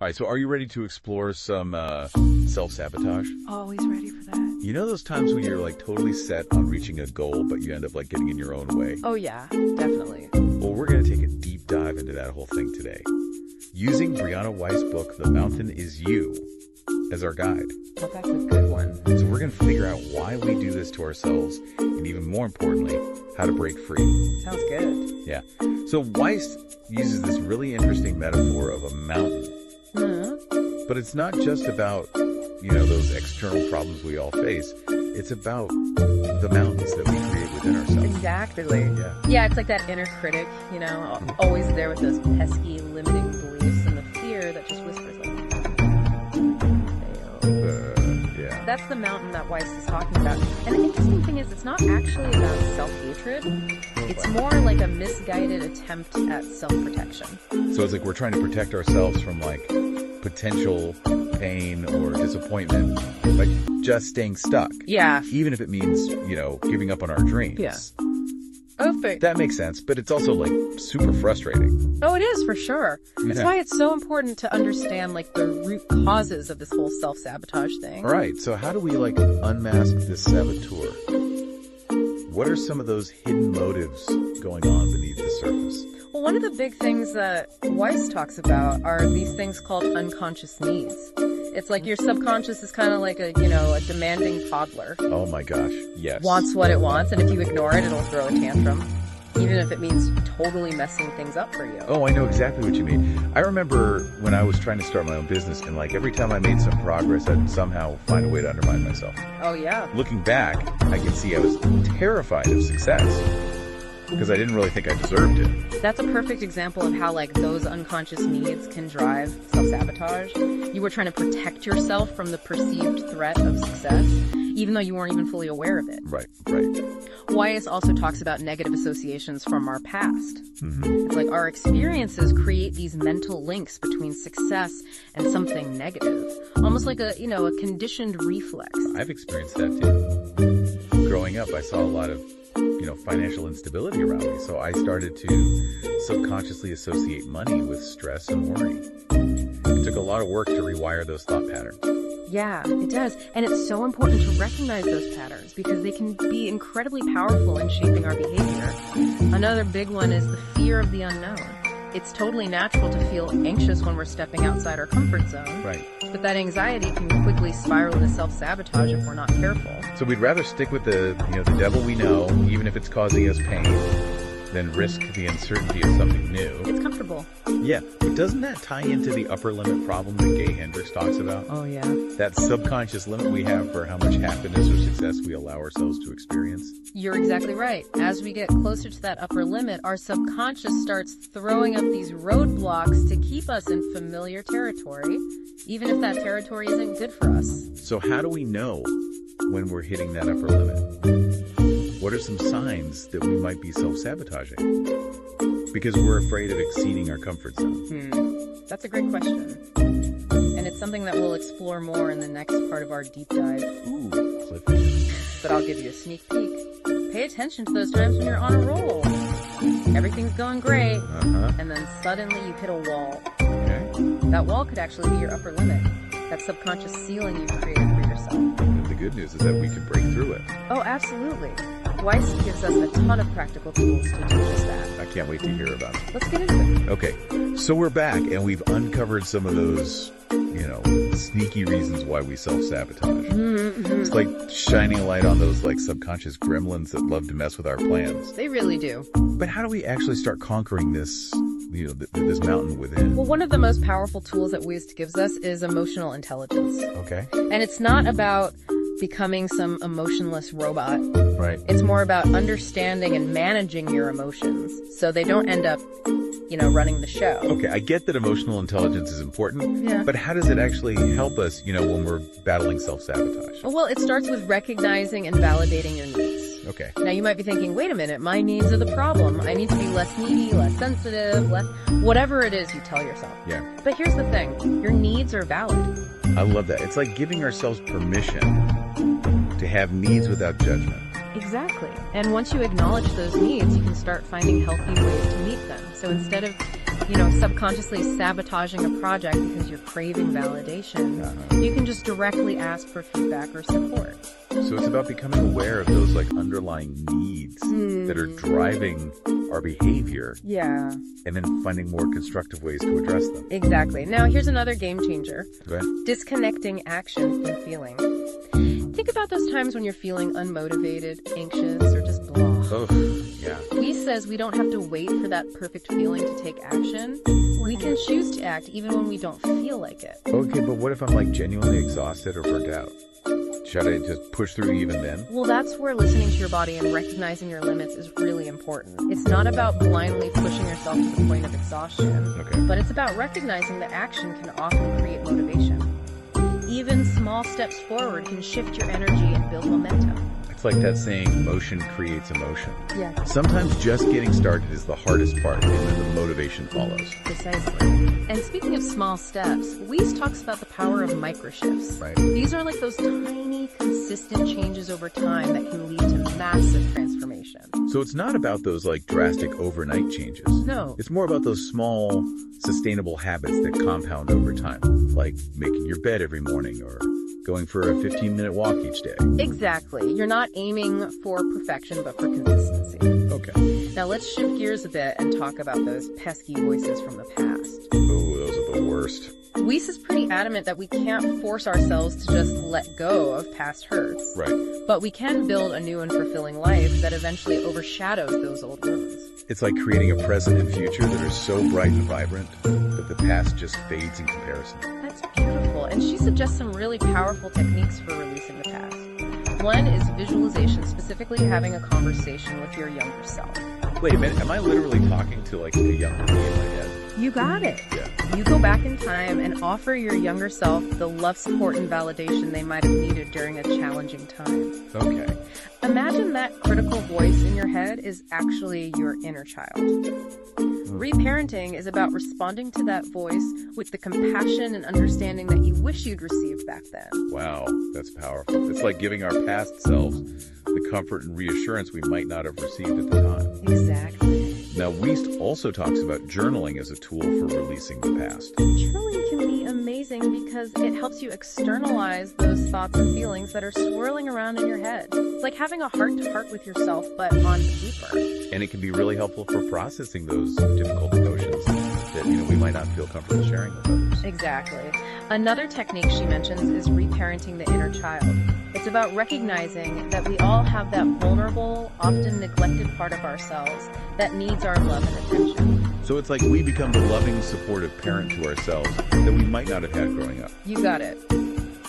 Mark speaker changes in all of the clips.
Speaker 1: All right, so are you ready to explore some self-sabotage?
Speaker 2: Always ready for that.
Speaker 1: You know those times when you're like totally set on reaching a goal, but you end up like getting in your own way?
Speaker 2: Oh yeah, definitely.
Speaker 1: Well, we're going to take a deep dive into that whole thing today, using Brianna Wiest's book, The Mountain Is You, as our guide.
Speaker 2: Well, that's a good one.
Speaker 1: So we're going to figure out why we do this to ourselves, and even more importantly, how to break free.
Speaker 2: Sounds good.
Speaker 1: Yeah. So Wiest uses this really interesting metaphor of a mountain.
Speaker 2: Mm-hmm.
Speaker 1: But it's not just about, those external problems we all face. It's about the mountains that we create within ourselves.
Speaker 2: Exactly.
Speaker 1: Yeah.
Speaker 2: It's like that inner critic, always there with those pesky limiting beliefs and the fear that just whispers like,
Speaker 1: Yeah.
Speaker 2: That's the mountain that Wiest is talking about. And the interesting thing is it's not actually about self-hatred. It's more like a misguided attempt at self-protection.
Speaker 1: So it's like we're trying to protect ourselves from like potential pain or disappointment by just staying stuck.
Speaker 2: Yeah.
Speaker 1: Even if it means, giving up on our dreams.
Speaker 2: Yeah. Oh,
Speaker 1: that makes sense, but it's also like super frustrating.
Speaker 2: Oh, it is for sure. That's
Speaker 1: Yeah.
Speaker 2: why it's so important to understand like the root causes of this whole self-sabotage thing.
Speaker 1: All right, so how do we like unmask this saboteur? What are some of those hidden motives going on beneath the surface?
Speaker 2: Well, one of the big things that Wiest talks about are these things called unconscious needs. It's like your subconscious is kind of like a demanding toddler.
Speaker 1: Oh my gosh, yes.
Speaker 2: Wants what it wants, and if you ignore it, it'll throw a tantrum. Even if it means totally messing things up for you.
Speaker 1: Oh, I know exactly what you mean. I remember when I was trying to start my own business, and like every time I made some progress, I'd somehow find a way to undermine myself.
Speaker 2: Oh, yeah.
Speaker 1: Looking back, I can see I was terrified of success because I didn't really think I deserved it.
Speaker 2: That's a perfect example of how like those unconscious needs can drive self-sabotage. You were trying to protect yourself from the perceived threat of success, even though you weren't even fully aware of it.
Speaker 1: Right.
Speaker 2: Wiest also talks about negative associations from our past.
Speaker 1: Mm-hmm.
Speaker 2: It's like our experiences create these mental links between success and something negative. Almost like a conditioned reflex.
Speaker 1: I've experienced that too. Growing up, I saw a lot of financial instability around me. So I started to subconsciously associate money with stress and worry. It took a lot of work to rewire those thought patterns.
Speaker 2: Yeah, it does. And it's so important to recognize those patterns because they can be incredibly powerful in shaping our behavior. Another big one is the fear of the unknown. It's totally natural to feel anxious when we're stepping outside our comfort zone.
Speaker 1: Right.
Speaker 2: But that anxiety can quickly spiral into self-sabotage if we're not careful.
Speaker 1: So we'd rather stick with the devil we know, even if it's causing us pain, than risk the uncertainty of something new.
Speaker 2: It's comfortable.
Speaker 1: Yeah, but doesn't that tie into the upper limit problem that Gay Hendricks talks about?
Speaker 2: Oh, yeah.
Speaker 1: That subconscious limit we have for how much happiness or success we allow ourselves to experience?
Speaker 2: You're exactly right. As we get closer to that upper limit, our subconscious starts throwing up these roadblocks to keep us in familiar territory, even if that territory isn't good for us.
Speaker 1: So how do we know when we're hitting that upper limit? What are some signs that we might be self-sabotaging? Because we're afraid of exceeding our comfort zone.
Speaker 2: That's a great question. And it's something that we'll explore more in the next part of our deep dive.
Speaker 1: Ooh, cliffhanger.
Speaker 2: But I'll give you a sneak peek. Pay attention to those times when you're on a roll. Everything's going great, and then suddenly you hit a wall.
Speaker 1: Okay.
Speaker 2: That wall could actually be your upper limit. That subconscious ceiling you've created for yourself.
Speaker 1: And the good news is that we can break through it.
Speaker 2: Oh, absolutely. Wiest gives us a ton of practical tools to do just that.
Speaker 1: I can't wait to hear about it.
Speaker 2: Let's get into it.
Speaker 1: Okay, so we're back and we've uncovered some of those, sneaky reasons why we self-sabotage.
Speaker 2: Mm-hmm.
Speaker 1: It's like shining a light on those like subconscious gremlins that love to mess with our plans.
Speaker 2: They really do.
Speaker 1: But how do we actually start conquering this, this mountain within?
Speaker 2: Well, one of the most powerful tools that Wiest gives us is emotional intelligence.
Speaker 1: Okay.
Speaker 2: And it's not about becoming some emotionless robot.
Speaker 1: Right.
Speaker 2: It's more about understanding and managing your emotions so they don't end up, running the show.
Speaker 1: Okay, I get that emotional intelligence is important,
Speaker 2: Yeah.
Speaker 1: but how does it actually help us, when we're battling self-sabotage?
Speaker 2: Well, it starts with recognizing and validating your needs.
Speaker 1: Okay.
Speaker 2: Now, you might be thinking, wait a minute, my needs are the problem. I need to be less needy, less sensitive, whatever it is you tell yourself.
Speaker 1: Yeah.
Speaker 2: But here's the thing. Your needs are valid.
Speaker 1: I love that. It's like giving ourselves permission to have needs without judgment.
Speaker 2: Exactly. Exactly. And once you acknowledge those needs, you can start finding healthy ways to meet them. So instead of, subconsciously sabotaging a project because you're craving validation, you can just directly ask for feedback or support.
Speaker 1: So it's about becoming aware of those underlying needs that are driving our behavior.
Speaker 2: Yeah.
Speaker 1: And then finding more constructive ways to address them.
Speaker 2: Exactly. Now here's another game changer.
Speaker 1: Go ahead.
Speaker 2: Disconnecting action from feeling. Think about those times when you're feeling unmotivated, anxious, or just blah.
Speaker 1: Oh, yeah.
Speaker 2: Wiest says we don't have to wait for that perfect feeling to take action. We can choose to act even when we don't feel like it.
Speaker 1: Okay, but what if I'm genuinely exhausted or burnt out? Should I just push through even then?
Speaker 2: Well, that's where listening to your body and recognizing your limits is really important. It's not about blindly pushing yourself to the point of exhaustion, but it's about recognizing that action can often create motivation. Even small steps forward can shift your energy and build momentum.
Speaker 1: It's like that saying, motion creates emotion.
Speaker 2: Yeah.
Speaker 1: Sometimes just getting started is the hardest part, and then the motivation follows.
Speaker 2: Precisely. And speaking of small steps, Wiest talks about the power of microshifts.
Speaker 1: Right.
Speaker 2: These are like those tiny, consistent changes over time that can lead to massive transformation.
Speaker 1: So it's not about those drastic overnight changes.
Speaker 2: No.
Speaker 1: It's more about those small, sustainable habits that compound over time, like making your bed every morning or going for a 15-minute walk each day.
Speaker 2: Exactly. You're not aiming for perfection, but for consistency.
Speaker 1: Okay.
Speaker 2: Now let's shift gears a bit and talk about those pesky voices from the past.
Speaker 1: Oh, those are the worst.
Speaker 2: Wiest is pretty adamant that we can't force ourselves to just let go of past hurts.
Speaker 1: Right.
Speaker 2: But we can build a new and fulfilling life that eventually overshadows those old wounds.
Speaker 1: It's like creating a present and future that are so bright and vibrant that the past just fades in comparison.
Speaker 2: That's beautiful. And she suggests some really powerful techniques for releasing the past. One is visualization, specifically having a conversation with your younger self.
Speaker 1: Wait a minute, am I literally talking to a younger me in my head?
Speaker 2: You got it.
Speaker 1: Yeah.
Speaker 2: You go back in time and offer your younger self the love, support, and validation they might have needed during a challenging time.
Speaker 1: Okay.
Speaker 2: Imagine that critical voice in your head is actually your inner child. Reparenting is about responding to that voice with the compassion and understanding that you wish you'd received back then.
Speaker 1: Wow, that's powerful. It's like giving our past selves the comfort and reassurance we might not have received at the time.
Speaker 2: Exactly.
Speaker 1: Now, Wiest also talks about journaling as a tool for releasing the past.
Speaker 2: Journaling can be amazing because it helps you externalize those thoughts and feelings that are swirling around in your head. It's like having a heart-to-heart with yourself, but on paper.
Speaker 1: And it can be really helpful for processing those difficult emotions that, we might not feel comfortable sharing with others.
Speaker 2: Exactly. Another technique she mentions is reparenting the inner child. It's about recognizing that we all have that vulnerable, often neglected part of ourselves that needs our love and attention.
Speaker 1: So it's like we become the loving, supportive parent to ourselves that we might not have had growing up.
Speaker 2: You got it.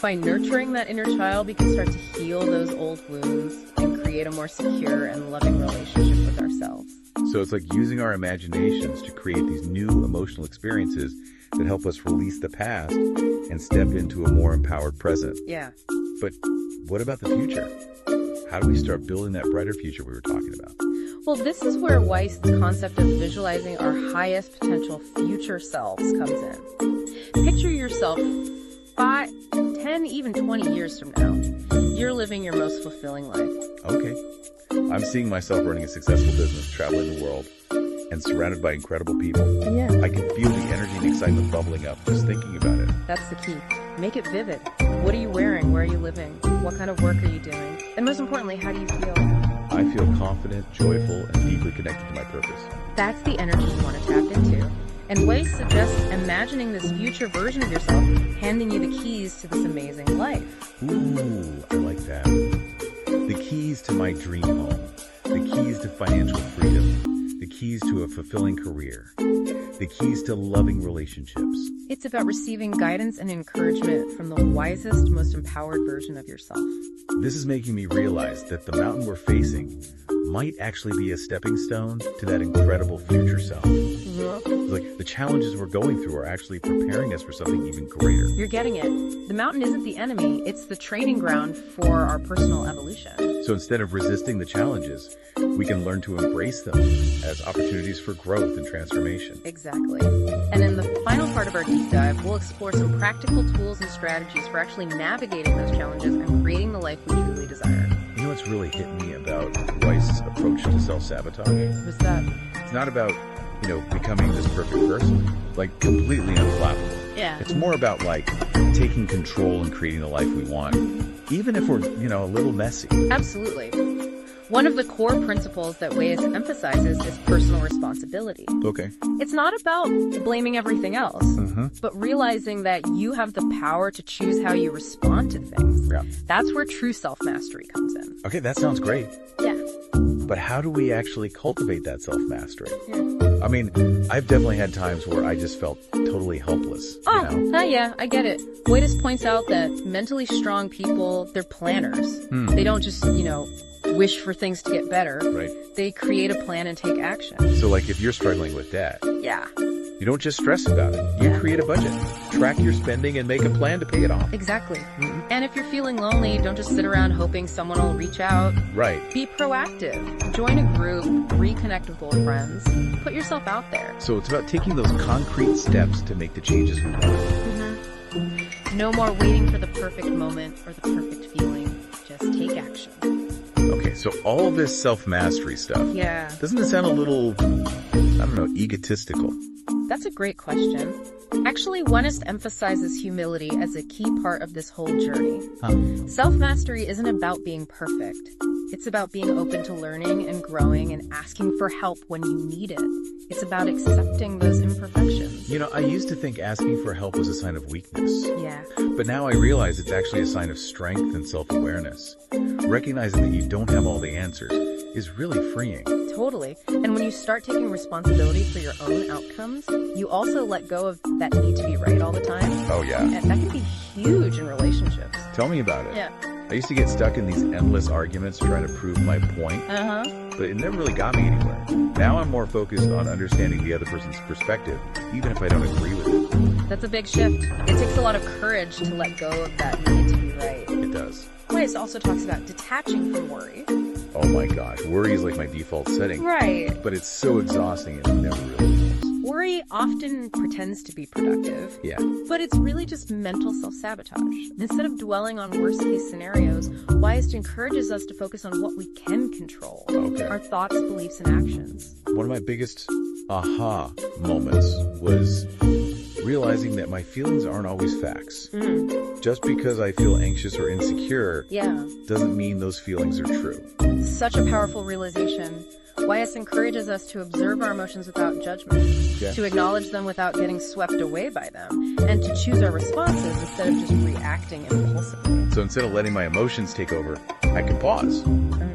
Speaker 2: By nurturing that inner child, we can start to heal those old wounds and create a more secure and loving relationship with ourselves.
Speaker 1: So it's like using our imaginations to create these new emotional experiences that help us release the past and step into a more empowered present.
Speaker 2: Yeah.
Speaker 1: But what about the future? How do we start building that brighter future we were talking about?
Speaker 2: Well, this is where Wiest's concept of visualizing our highest potential future selves comes in. Picture yourself 5, 10, even 20 years from now. You're living your most fulfilling life.
Speaker 1: Okay. I'm seeing myself running a successful business, traveling the world, and surrounded by incredible people.
Speaker 2: Yeah.
Speaker 1: I can feel the energy and excitement bubbling up just thinking about it.
Speaker 2: That's the key. Make it vivid. What are you wearing? Where are you living? What kind of work are you doing? And most importantly, how do you feel?
Speaker 1: I feel confident, joyful, and deeply connected to my purpose.
Speaker 2: That's the energy you want to tap into. And Wiest suggests imagining this future version of yourself handing you the keys to this amazing life.
Speaker 1: Ooh, I like that. The keys to my dream home. The keys to financial freedom. The keys to a fulfilling career. The keys to loving relationships.
Speaker 2: It's about receiving guidance and encouragement from the wisest, most empowered version of yourself.
Speaker 1: This is making me realize that the mountain we're facing might actually be a stepping stone to that incredible future self. Like the challenges we're going through are actually preparing us for something even greater.
Speaker 2: You're getting it. The mountain isn't the enemy, it's the training ground for our personal evolution.
Speaker 1: So instead of resisting the challenges, we can learn to embrace them as opportunities for growth and transformation.
Speaker 2: Exactly. And in the final part of our deep dive, we'll explore some practical tools and strategies for actually navigating those challenges and creating the life we truly desire.
Speaker 1: what's really hit me about Wiest's approach to self-sabotage?
Speaker 2: What's that?
Speaker 1: It's not about, becoming this perfect person, like completely unflappable.
Speaker 2: Yeah.
Speaker 1: It's more about like taking control and creating the life we want, even if we're, a little messy.
Speaker 2: Absolutely. One of the core principles that Wiest emphasizes is personal responsibility.
Speaker 1: Okay.
Speaker 2: It's not about blaming everything else, but realizing that you have the power to choose how you respond to things.
Speaker 1: Yeah.
Speaker 2: That's where true self-mastery comes in.
Speaker 1: Okay, that sounds great.
Speaker 2: Yeah.
Speaker 1: But how do we actually cultivate that self-mastery?
Speaker 2: Yeah.
Speaker 1: I mean, I've definitely had times where I just felt totally helpless.
Speaker 2: Yeah, I get it. Wiest points out that mentally strong people, they're planners. They don't just, wish for things to get better.
Speaker 1: Right.
Speaker 2: They create a plan and take action.
Speaker 1: So like if you're struggling with debt,
Speaker 2: Yeah.
Speaker 1: you don't just stress about it. You create a budget, track your spending, and make a plan to pay it off.
Speaker 2: Exactly. And if you're feeling lonely, don't just sit around hoping someone will reach out.
Speaker 1: Right.
Speaker 2: Be proactive. Join a group, reconnect with old friends, put yourself out there.
Speaker 1: So it's about taking those concrete steps to make the changes we want.
Speaker 2: No more waiting for the perfect moment or the perfect feeling. Just take action.
Speaker 1: Okay, so all this self-mastery stuff.
Speaker 2: Yeah.
Speaker 1: Doesn't it sound a little, egotistical?
Speaker 2: That's a great question. Actually, Wiest emphasizes humility as a key part of this whole journey. Self-mastery isn't about being perfect. It's about being open to learning and growing and asking for help when you need it. It's about accepting those imperfections.
Speaker 1: I used to think asking for help was a sign of weakness.
Speaker 2: Yeah.
Speaker 1: But now I realize it's actually a sign of strength and self-awareness. Recognizing that you don't have all the answers is really freeing.
Speaker 2: Totally. And when you start taking responsibility for your own outcomes, you also let go of that need to be right all the time.
Speaker 1: Oh, yeah.
Speaker 2: And that can be huge in relationships.
Speaker 1: Tell me about it.
Speaker 2: Yeah.
Speaker 1: I used to get stuck in these endless arguments trying to prove my point, but it never really got me anywhere. Now I'm more focused on understanding the other person's perspective, even if I don't agree with it.
Speaker 2: That's a big shift. It takes a lot of courage to let go of that need to be right.
Speaker 1: It does.
Speaker 2: Wiest also talks about detaching from worry.
Speaker 1: Oh my gosh, worry is like my default setting.
Speaker 2: Right.
Speaker 1: But it's so exhausting and it never really is.
Speaker 2: Worry often pretends to be productive.
Speaker 1: Yeah.
Speaker 2: But it's really just mental self-sabotage. Instead of dwelling on worst-case scenarios, Wiest encourages us to focus on what we can control.
Speaker 1: Okay.
Speaker 2: Our thoughts, beliefs, and actions.
Speaker 1: One of my biggest aha moments was realizing that my feelings aren't always facts. Just because I feel anxious or insecure doesn't mean those feelings are true.
Speaker 2: Such a powerful realization. Wiest encourages us to observe our emotions without judgment, to acknowledge them without getting swept away by them, and to choose our responses instead of just reacting impulsively.
Speaker 1: So instead of letting my emotions take over, I can pause,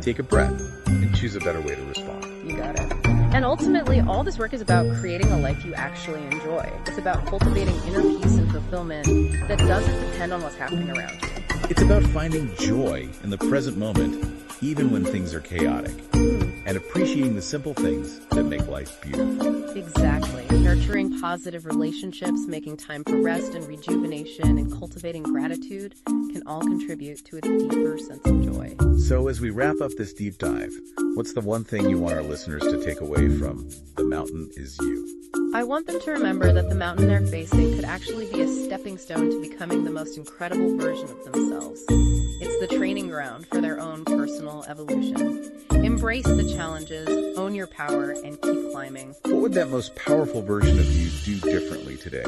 Speaker 1: take a breath, and choose a better way to respond.
Speaker 2: You got it. And ultimately, all this work is about creating a life you actually enjoy. It's about cultivating inner peace and fulfillment that doesn't depend on what's happening around you.
Speaker 1: It's about finding joy in the present moment, even when things are chaotic, and appreciating the simple things that make life beautiful.
Speaker 2: Exactly. Nurturing positive relationships, making time for rest and rejuvenation, and cultivating gratitude can all contribute to a deeper sense of joy.
Speaker 1: So as we wrap up this deep dive, what's the one thing you want our listeners to take away from The Mountain Is You?
Speaker 2: I want them to remember that the mountain they're facing could actually be a stepping stone to becoming the most incredible version of themselves. It's the training ground for their own personal evolution. Embrace the challenges, own your power, and keep climbing.
Speaker 1: What would that most powerful version of you do differently today?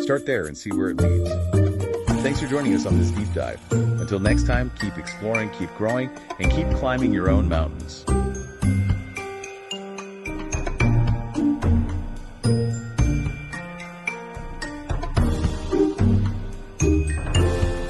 Speaker 1: Start there and see where it leads. Thanks for joining us on this deep dive. Until next time, keep exploring, keep growing, and keep climbing your own mountains.